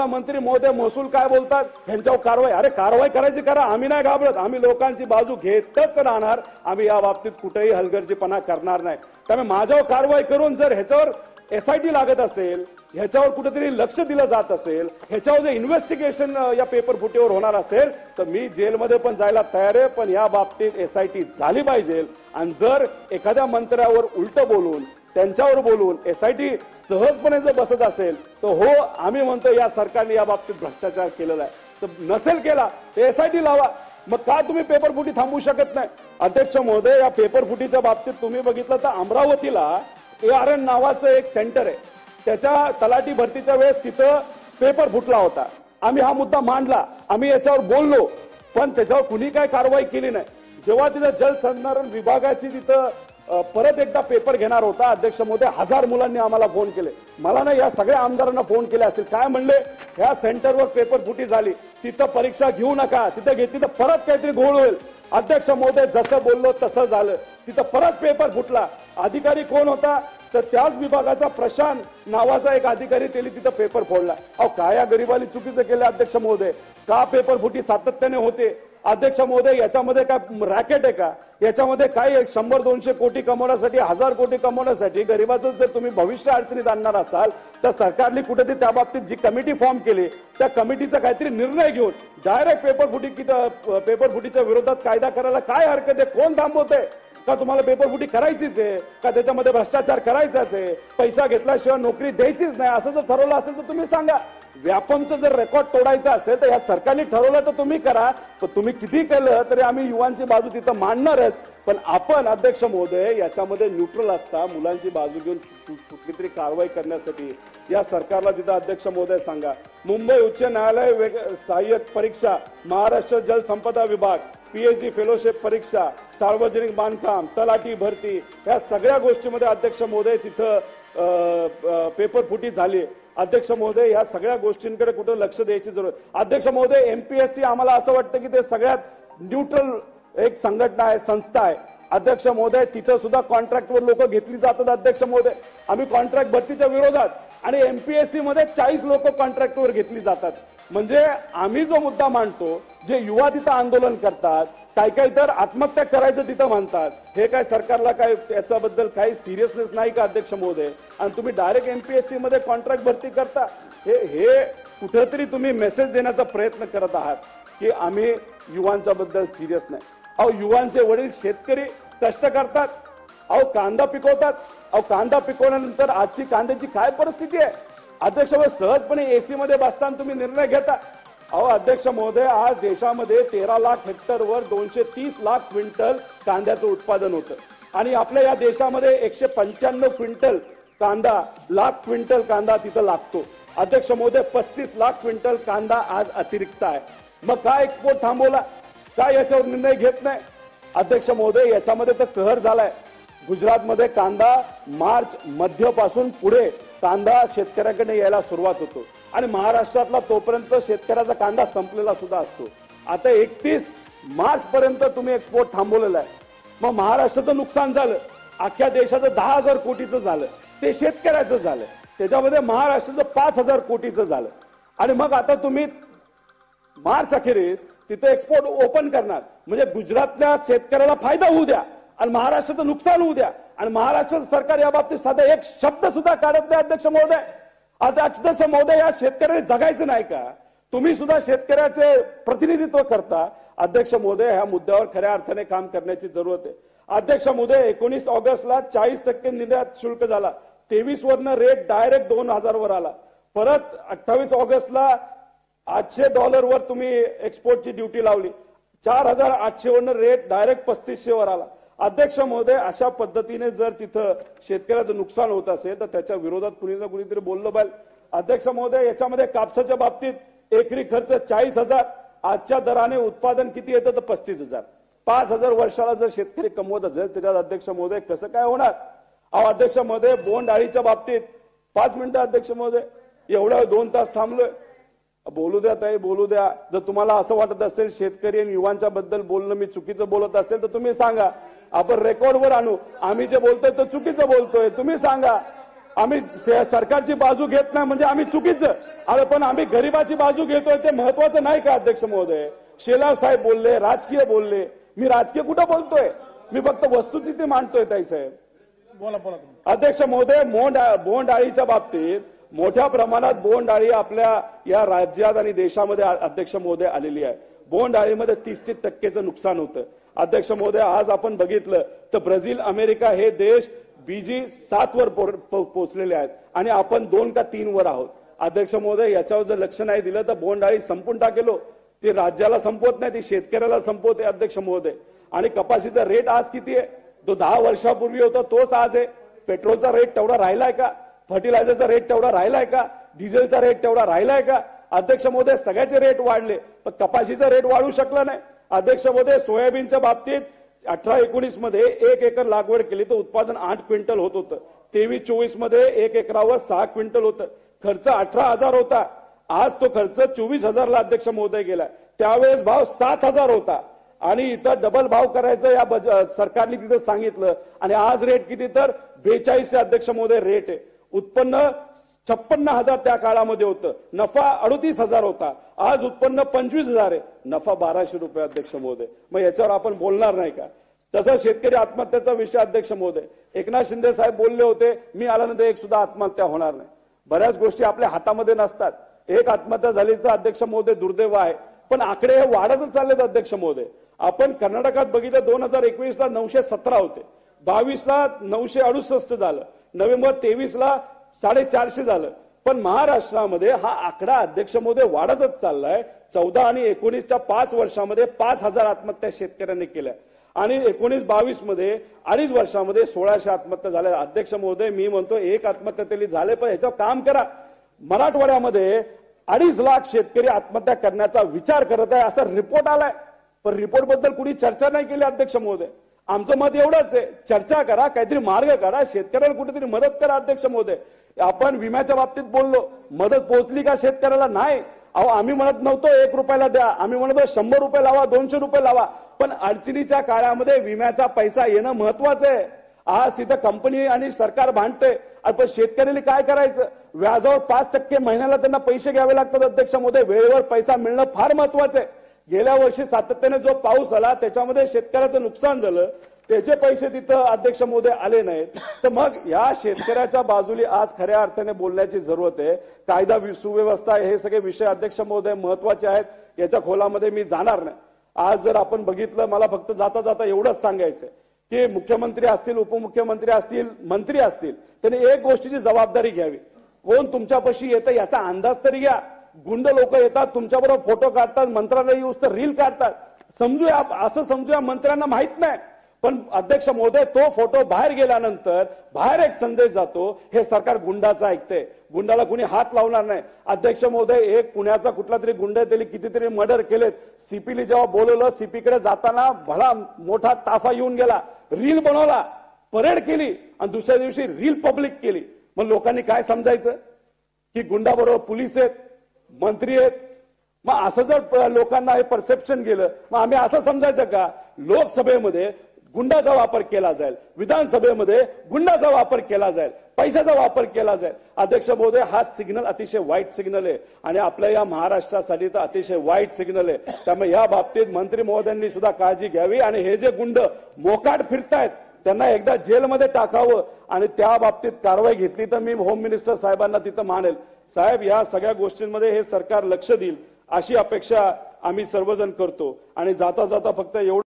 मंत्री महोदय महसूल काय बोलतात, ह्यांच्यावर कारवाई. अरे कारवाई करायची करा, आम्ही नाही घाबरत, आम्ही लोकांची बाजू घेतच राहणार. आम्ही या बाबतीत कुठेही हलगर्जीपणा करणार नाही. त्यामुळे माझ्यावर कारवाई करून जर ह्याच्यावर SIT लागत असेल, ह्याच्यावर कुठेतरी लक्ष दिलं जात असेल, ह्याच्यावर जे इन्व्हेस्टिगेशन या पेपर फुटीवर होणार असेल तर मी जेलमध्ये पण जायला तयार आहे. पण या बाबतीत SIT झाली पाहिजे. आणि जर एखाद्या मंत्र्यावर उलट बोलून, त्यांच्यावर बोलून SIT सहजपणे जर बसत असेल तर हो, आम्ही म्हणतो या सरकारने या बाबतीत भ्रष्टाचार केलेला आहे. तर नसेल केला तर SIT लावा. मग का तुम्ही पेपर फुटी थांबवू शकत नाही? अध्यक्ष महोदय, या पेपर फुटीच्या बाबतीत तुम्ही बघितलं तर अमरावतीला ARN नावाचं एक सेंटर आहे. त्याच्या तलाठी भरतीच्या वेळेस तिथं पेपर फुटला होता. आम्ही हा मुद्दा मांडला, आम्ही याच्यावर बोललो, पण त्याच्यावर कुणी काय कारवाई केली नाही. जेव्हा तिथं जलसंधारण विभागाची तिथं परत एकदा पेपर घेणार होता, अध्यक्ष महोदय, 1000 मुलांनी आम्हाला फोन केले. मला नाही, या सगळ्या आमदारांना फोन केले असेल. काय म्हणले, ह्या सेंटरवर पेपर फुटी झाली, तिथं परीक्षा घेऊ नका, तिथं परत काहीतरी घोळ होईल. अध्यक्ष महोदय, जसं बोललो तसं झालं. तिथं परत पेपर फुटला. अधिकारी कोण होता तर त्याच विभागाचा प्रशांत नावाचा एक अधिकारी, त्यांनी तिथं पेपर फोडला. अहो काय या गरीबाली चुकीचं केलं अध्यक्ष महोदय? का पेपर फुटी सातत्याने होते? अध्यक्ष महोदय, याच्यामध्ये काय रॅकेट आहे का? याच्यामध्ये काय 100-200 कोटी कमवण्यासाठी, 1000 कोटी कमवण्यासाठी गरीबाचं जर तुम्ही भविष्य अडचणीत आणणार असाल तर सरकारने कुठेतरी त्या बाबतीत जी कमिटी फॉर्म केली त्या कमिटीचा काहीतरी निर्णय घेऊन डायरेक्ट पेपर फुटीच्या विरोधात कायदा करायला काय हरकत आहे? कोण थांबवतंय? का तुम्हाला पेपर फुटी करायचीच आहे का? त्याच्यामध्ये भ्रष्टाचार करायचाच आहे? पैसा घेतल्याशिवाय नोकरी द्यायचीच नाही असं जर ठरवलं असेल तर तुम्ही सांगा. व्यापमचं जर रेकॉर्ड तोडायचं असेल तर या सरकारने ठरवलं तर तुम्ही करा. पण तुम्ही किती केलं तरी आम्ही युवांची बाजू तिथं मांडणारच. पण आपण अध्यक्ष महोदय याच्यामध्ये न्यूट्रल असता, मुलांची बाजू घेऊन कुठली तरी कारवाई करण्यासाठी या सरकारला तिथं अध्यक्ष महोदय सांगा. मुंबई उच्च न्यायालय सहाय्यक परीक्षा, महाराष्ट्र जलसंपदा विभाग, PhD फेलोशिप परीक्षा, सार्वजनिक बांधकाम, तलाठी भरती, या सगळ्या गोष्टीमध्ये अध्यक्ष महोदय तिथं पेपर फुटी झाली. अध्यक्ष महोदय, या सगळ्या गोष्टींकडे कुठं लक्ष द्यायची जरूर. अध्यक्ष महोदय, MPSC आम्हाला असं वाटतं की ते सगळ्यात न्यूट्रल एक संघटना आहे, संस्था आहे. अध्यक्ष महोदय, तिथं सुद्धा कॉन्ट्रॅक्टवर लोक घेतली जातात. अध्यक्ष महोदय, आम्ही कॉन्ट्रॅक्ट भरतीच्या विरोधात, आणि MPSC मध्ये 40 लोक कॉन्ट्रॅक्टवर घेतली जातात. म्हणजे आम्ही जो मुद्दा मांडतो, जे युवा तिथं आंदोलन करतात, काही तर आत्महत्या करायचं तिथं म्हणतात, हे काय सरकारला काय याच्याबद्दल काही सिरियसनेस नाही का अध्यक्ष महोदय? आणि तुम्ही डायरेक्ट MPSC मध्ये कॉन्ट्रॅक्ट भरती करता. हे कुठेतरी तुम्ही मेसेज देण्याचा प्रयत्न करत आहात की आम्ही युवांच्या बद्दल सिरियस नाही. अहो, युवांचे वडील शेतकरी कष्ट करतात, अहो कांदा पिकवतात, अहो कांदा पिकवल्यानंतर आजची कांद्याची काय परिस्थिती आहे? अध्यक्ष महोदय, सहजपणे AC मध्ये बसताना तुम्ही निर्णय घेता. अहो अध्यक्ष महोदय, आज देशामध्ये 13 लाख हेक्टरवर 230 लाख क्विंटल कांद्याचं उत्पादन होतं, आणि आपल्या या देशामध्ये 195 क्विंटल कांदा, लाख क्विंटल कांदा तिथं लागतो. अध्यक्ष महोदय, 35 लाख क्विंटल कांदा आज अतिरिक्त आहे. मग काय एक्सपोर्ट थांबवला? काय याच्यावर निर्णय घेत नाही? अध्यक्ष महोदय, याच्यामध्ये तर कहर झालाय. गुजरातमध्ये कांदा मार्च मध्यपासून पुढे कांदा शेतकऱ्याकडे यायला सुरुवात होतो, आणि महाराष्ट्रातला तोपर्यंत शेतकऱ्याचा कांदा संपलेला सुद्धा असतो. आता 31 मार्च पर्यंत तुम्ही एक्सपोर्ट थांबवलेला आहे. मग महाराष्ट्राचं नुकसान झालं, अख्ख्या देशाचं 10,000 कोटीचं झालं, ते शेतकऱ्याचं झालं, त्याच्यामध्ये महाराष्ट्राचं 5,000 कोटीचं झालं. आणि मग आता तुम्ही मार्च अखेरीस तिथे एक्सपोर्ट ओपन करणार, म्हणजे गुजरातल्या शेतकऱ्याला फायदा होऊ द्या आणि महाराष्ट्राचं नुकसान होऊ द्या. आणि महाराष्ट्र सरकार या बाबतीत साधा एक शब्द सुद्धा काढत नाही. अध्यक्ष महोदय, आता अध्यक्ष महोदय, या शेतकऱ्याने जगायचं नाही का? तुम्ही सुद्धा शेतकऱ्याचे प्रतिनिधित्व करता. अध्यक्ष महोदय, ह्या मुद्द्यावर खऱ्या अर्थाने काम करण्याची जरूरत आहे. अध्यक्ष महोदय, 19 ऑगस्टला 40% निर्यात शुल्क झाला, 23 वरनं रेट डायरेक्ट 2000 वर आला. परत 28 ऑगस्टला $800 वर तुम्ही एक्सपोर्टची ड्युटी लावली, 4800 वरनं रेट डायरेक्ट 3500 वर आला. अध्यक्ष महोदय, अशा पद्धतीने जर तिथं शेतकऱ्याचं नुकसान होत असेल तर त्याच्या विरोधात कुणी ना कुणीतरी बोललं पाहिजे. अध्यक्ष महोदय, याच्यामध्ये कापसाच्या बाबतीत एकरी खर्च 40,000, आजच्या दराने उत्पादन किती येतं तर 35,000. 5,000 वर्षाला जर शेतकरी कमवत असेल त्याच्यात अध्यक्ष महोदय कसं काय होणार? अहो अध्यक्ष महोदय, बोंड अळीच्या बाबतीत 5 मिनिटं अध्यक्ष महोदय, एवढ्या 2 तास थांबलोय. बोलू द्या ताई, बोलू द्या. जर तुम्हाला असं वाटत असेल शेतकरी आणि युवांच्या बद्दल बोलणं मी चुकीचं बोलत असेल तर तुम्ही सांगा, आपण रेकॉर्डवर आणू. आम्ही जे बोलतोय तर चुकीचं बोलतोय, तुम्ही सांगा. आम्ही सरकारची बाजू घेत नाही म्हणजे आम्ही चुकीचं. अरे पण आम्ही गरिबाची बाजू घेतोय ते महत्वाचं नाही का अध्यक्ष महोदय? शेलार साहेब बोलले, राजकीय बोलले, मी राजकीय कुठं बोलतोय? मी फक्त वस्तुस्थिती मांडतोय ताई साहेब. बोला बोला. अध्यक्ष महोदय, बोंडअळीच्या बाबतीत मोठ्या प्रमाणात बोंडअळी आपल्या या राज्यात आणि देशामध्ये अध्यक्ष महोदय आलेली आहे. बोंडअळीमध्ये 30% नुकसान होतं. अध्यक्ष महोदय, आज आपण बघितलं तर ब्राझील, अमेरिका हे देश BG 7 वर पोहोचलेले आहेत आणि आपण 2 का 3 वर आहोत. अध्यक्ष महोदय, याच्यावर जर लक्ष नाही दिलं तर बोंडअळी संपून टाकेलो. ती राज्याला संपवत नाही, ती शेतकऱ्याला संपवते अध्यक्ष महोदय. आणि कपाशीचा रेट आज किती आहे? तो 10 वर्षापूर्वी होता तोच आज आहे. पेट्रोलचा रेट तेवढा राहिलाय का? फर्टिलायझरचा रेट तेवढा राहिलाय का? डिझेलचा रेट तेवढा राहिलाय का? अध्यक्ष महोदय, सगळ्याचे रेट वाढले पण कपाशीचा रेट वाढू शकला नाही. अध्यक्ष महोदय, सोयाबीनच्या बाबतीत 18-19 मध्ये 1 एकर लागवड केली तर उत्पादन 8 क्विंटल होत होतं. 23-24 मध्ये 1 एकरावर 6 क्विंटल होतं. खर्च 18,000 होता. आज तो खर्च 24,000ला अध्यक्ष महोदय गेलाय. त्यावेळेस भाव 7,000 होता आणि इथं डबल भाव करायचं या सरकारने तिथं सांगितलं आणि आज रेट किती तर 42 अध्यक्ष महोदय रेट आहे. उत्पन्न 56,000 त्या काळामध्ये होतं. नफा 38,000 होता. आज उत्पन्न 25,000 आहे. नफा 1,200 रुपये अध्यक्ष महोदय. मग याच्यावर आपण बोलणार नाही का? तसा शेतकरी आत्महत्याचा विषय अध्यक्ष महोदय, एकनाथ शिंदे साहेब बोलले होते मी आल्यानंतर एक सुद्धा आत्महत्या होणार नाही. बऱ्याच गोष्टी आपल्या हातामध्ये नसतात. एक आत्महत्या झालीचं अध्यक्ष महोदय दुर्दैव आहे पण आकडे हे वाढतच चाललेत अध्यक्ष महोदय. आपण कर्नाटकात बघितलं 2021ला 917 होते, 22ला 968 झालं, नोव्हेंबर 23ला 450 झालं. पण महाराष्ट्रामध्ये हा आकडा अध्यक्ष महोदय वाढतच चाललाय. 14 आणि 19च्या 5 वर्षामध्ये 5,000 आत्महत्या शेतकऱ्यांनी केल्या आणि 19-22 मध्ये 2.5 वर्षामध्ये 1,600 आत्महत्या झाल्या. अध्यक्ष महोदय, मी म्हणतो एक आत्महत्या तरी झाले पण ह्याच्यावर काम करा. मराठवाड्यामध्ये 2.5 लाख शेतकरी आत्महत्या करण्याचा विचार करत आहे असा रिपोर्ट आलाय. पण रिपोर्ट बद्दल कुणी चर्चा नाही केली अध्यक्ष महोदय. आमचं मत एवढंच आहे, चर्चा करा, काहीतरी मार्ग करा, शेतकऱ्याला कुठेतरी मदत करा अध्यक्ष महोदय. आपण विम्याच्या बाबतीत बोललो, मदत पोहोचली का शेतकऱ्याला? नाही. अहो, आम्ही म्हणत नव्हतो 1 रुपयाला द्या, आम्ही म्हणतो 100 रुपये लावा, 200 रुपये लावा. पण अडचणीच्या काळामध्ये विम्याचा पैसा येणं महत्वाचं आहे. आज तिथं कंपनी आणि सरकार भांडते पण शेतकऱ्याला काय करायचं? व्याजावर 5% महिन्याला त्यांना पैसे घ्यावे लागतात अध्यक्ष महोदय. वेळेवर पैसा मिळणं फार महत्वाचं आहे. गेल्या वर्षी सातत्याने जो पाऊस आला त्याच्यामध्ये शेतकऱ्याचं नुकसान झालं, त्याचे पैसे तिथं अध्यक्ष महोदय आले नाहीत. तर मग या शेतकऱ्याच्या बाजूने आज खऱ्या अर्थाने बोलण्याची जरूरत आहे. कायदा सुव्यवस्था हे सगळे विषय अध्यक्ष महोदय महत्वाचे आहेत, याच्या खोलामध्ये मी जाणार नाही. आज जर आपण बघितलं, मला फक्त जाता जाता एवढंच सांगायचंय की मुख्यमंत्री असतील, उपमुख्यमंत्री असतील, मंत्री असतील, त्यांनी एक गोष्टीची जबाबदारी घ्यावी. कोण तुमच्यापाशी येतं याचा अंदाज तरी घ्या. गुंड लोक येतात तुमच्याबरोबर फोटो काढतात, मंत्र्याला येऊस तर रील काढतात. समजूया, असं समजूया मंत्र्यांना माहित नाही. पण अध्यक्ष महोदय, तो फोटो बाहेर गेल्यानंतर बाहेर एक संदेश जातो, हे सरकार गुंडाचं ऐकते, गुंडाला कुणी हात लावणार नाही. अध्यक्ष महोदय, एक पुण्याचा कुठला तरी गुंड त्याने कितीतरी मर्डर केलेत. सीपीला जेव्हा बोलवलं, सीपीकडे जाताना भला मोठा ताफा येऊन गेला, रील बनवला, परेड केली आणि दुसऱ्या दिवशी रील पब्लिक केली. मग लोकांनी काय समजायचं की गुंडाबरोबर पोलीस आहेत, मंत्री आहेत? मग असं जर लोकांना हे परसेप्शन गेलं, मग आम्ही असं समजायचं का लोकसभेमध्ये गुंडाचा वापर केला जाईल, विधानसभेमध्ये गुंडाचा वापर केला जाईल, पैशाचा वापर केला जाईल? अध्यक्ष महोदय, हा सिग्नल अतिशय वाईट सिग्नल आहे आणि आपल्या या महाराष्ट्रासाठी तर अतिशय वाईट सिग्नल आहे. त्यामुळे या बाबतीत मंत्री महोदयांनी सुद्धा काळजी घ्यावी आणि हे जे गुंड मोकाट फिरतायत त्यांना एकदा जेलमध्ये टाकावं आणि त्या बाबतीत कारवाई घेतली तर मी होम मिनिस्टर साहेबांना तिथं मानेल. साहेब, या सगळ्या गोष्टींमध्ये हे सरकार लक्ष देईल अशी अपेक्षा आम्ही सर्वजण करतो. आणि जाता जाता फक्त एवढं